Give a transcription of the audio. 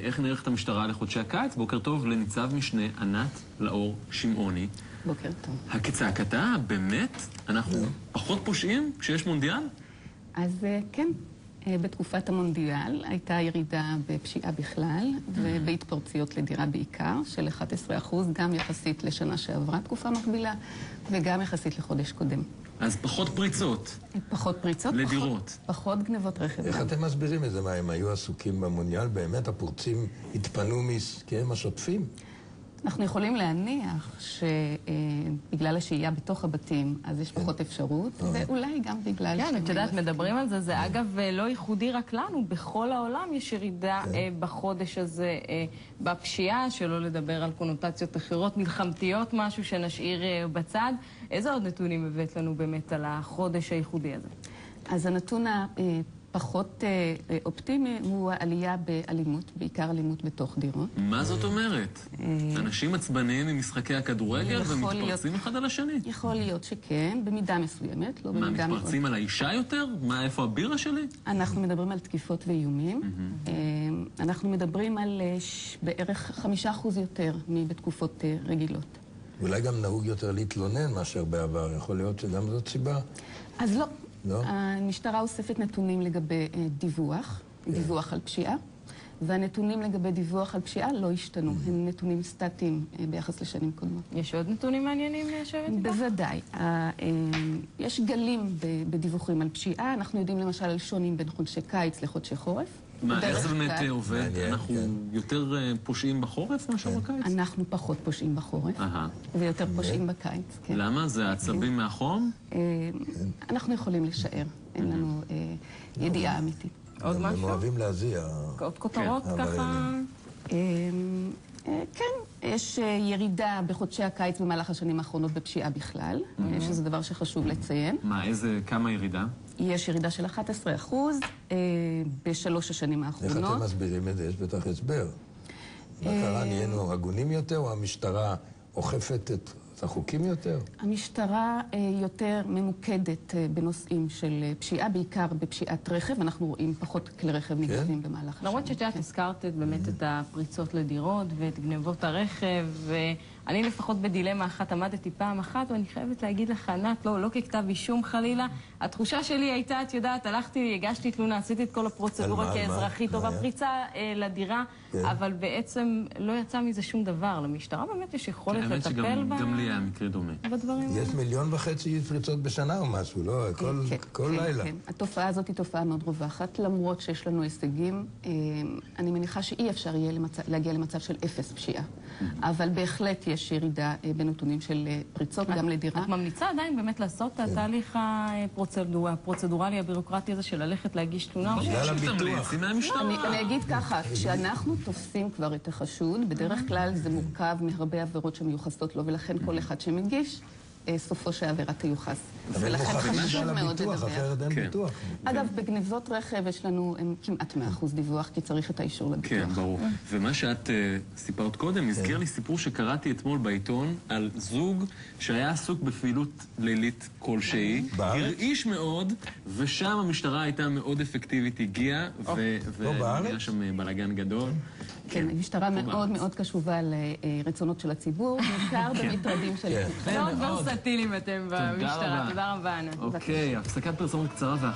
איך נערכת המשטרה לחודשי הקיץ? בוקר טוב לניצב משנה ענת לאור שמעוני. בוקר טוב. הכצעקתה, באמת? אנחנו פחות פושעים כשיש מונדיאל? אז כן, בתקופת המונדיאל הייתה ירידה בפשיעה בכלל, ובהתפרצויות לדירה בעיקר, של 11%, גם יחסית לשנה שעברה תקופה מקבילה, וגם יחסית לחודש קודם. אז פחות פריצות. פחות פריצות. לדירות. פחות גנבות רכב. איך אתם מסבירים את זה? מה, הם היו עסוקים במונדיאל? באמת הפורצים התפנו מעסקיהם השוטפים? אנחנו יכולים להניח שבגלל השהייה בתוך הבתים, אז יש פחות אפשרות, ואולי גם בגלל... כן, את יודעת, מדברים על זה, זה אגב לא ייחודי רק לנו, בכל העולם יש ירידה בחודש הזה בפשיעה, שלא לדבר על קונוטציות אחרות, מלחמתיות, משהו שנשאיר בצד. איזה עוד נתונים הבאת לנו באמת על החודש הייחודי הזה? אז הנתון פחות אופטימי הוא העלייה באלימות, בעיקר אלימות בתוך דירות. מה זאת אומרת? אנשים עצבניים ממשחקי הכדורגל ומתפרצים אחד על השני? יכול להיות שכן, במידה מסוימת, לא במידה מאוד. מה, מתפרצים על האישה יותר? מה, איפה הבירה שלי? אנחנו מדברים על תקיפות ואיומים. אנחנו מדברים על בערך 5% יותר מבתקופות רגילות. אולי גם נהוג יותר להתלונן מאשר בעבר, יכול להיות שגם זאת סיבה? אז לא. לא? המשטרה אוספת נתונים לגבי דיווח על פשיעה, והנתונים לגבי דיווח על פשיעה לא השתנו. הם נתונים סטטיים ביחס לשנים קודמות. יש עוד נתונים מעניינים לשבת איתך? בוודאי. יש גלים בדיווחים על פשיעה. אנחנו יודעים למשל על שונים בין חודשי קיץ לחודשי חורף. מה, איך זה באמת עובד? אנחנו יותר פושעים בחורף מאשר בקיץ? אנחנו פחות פושעים בחורף, ויותר פושעים בקיץ. למה? זה העצבים מהחום? אנחנו יכולים לשער. אין לנו ידיעה אמיתית. עוד משהו? הם אוהבים להזיע. עוד כותרות ככה? כן, יש ירידה בחודשי הקיץ במהלך השנים האחרונות בפשיעה בכלל, שזה דבר שחשוב לציין. מה, כמה ירידה? יש ירידה של 11% בשלוש השנים האחרונות. איך אתם מסבירים את זה? יש בטח הסבר. מה קרה? נהיינו הגונים יותר או המשטרה אוכפת את החוקים יותר? המשטרה יותר ממוקדת בנושאים של פשיעה, בעיקר בפשיעת רכב. אנחנו רואים פחות כלי רכב נגנבים במהלך השנים. למרות שאת הזכרת באמת את הפריצות לדירות ואת גנבות הרכב, ואני לפחות בדילמה אחת עמדתי פעם אחת, ואני חייבת להגיד לך, ענת, לא ככתב אישום חלילה, התחושה שלי הייתה, את יודעת, הגשתי תלונה, עשיתי את כל הפרוצדורה כאזרחית, או בפריצה לדירה, אבל בעצם לא יצא מזה שום דבר. למשטרה באמת יש יכולת לטפל בה. גם לי היה מקרה דומה. יש 1.5 מיליון פריצות בשנה או משהו, לא? כל לילה. כן, התופעה הזאת היא תופעה מאוד רווחת, למרות שיש לנו הישגים. אני מניחה שאי אפשר יהיה להגיע למצב של אפס פשיעה. אבל בהחלט יש ירידה בנתונים של פריצות, גם לדירה. את ממליצה עדיין באמת לעשות את התהליך הפרוצדורלי, הבירוקרטי הזה של ללכת להגיש תלונה? בגלל הביטוח. אני אגיד ככה, כשאנחנו תופסים כבר את החשוד, בדרך כלל זה מורכב מהרבה עבירות שמיוחסות לו, ולכן כל אחד שמגיש, סופו שהעבירה תיוחס. ולכן חשוב מאוד לדווח. אחרת אין ביטוח. אגב, בגנבות רכב יש לנו כמעט 100% דיווח, כי צריך את האישור לביטוח. כן, ברור. ומה שאת סיפרת קודם, הזכיר לי סיפור שקראתי אתמול בעיתון על זוג שהיה עסוק בפעילות לילית כלשהי. הרעיש מאוד, ושם המשטרה הייתה מאוד אפקטיבית, הגיעה, והיה שם בלגן גדול. כן, המשטרה מאוד מאוד קשובה לרצונות של הציבור, בעיקר במטרדים של... מאוד ורסטיליים אתם במשטרה. תודה רבה, ענת. אוקיי, הפסקת פרסומות קצרה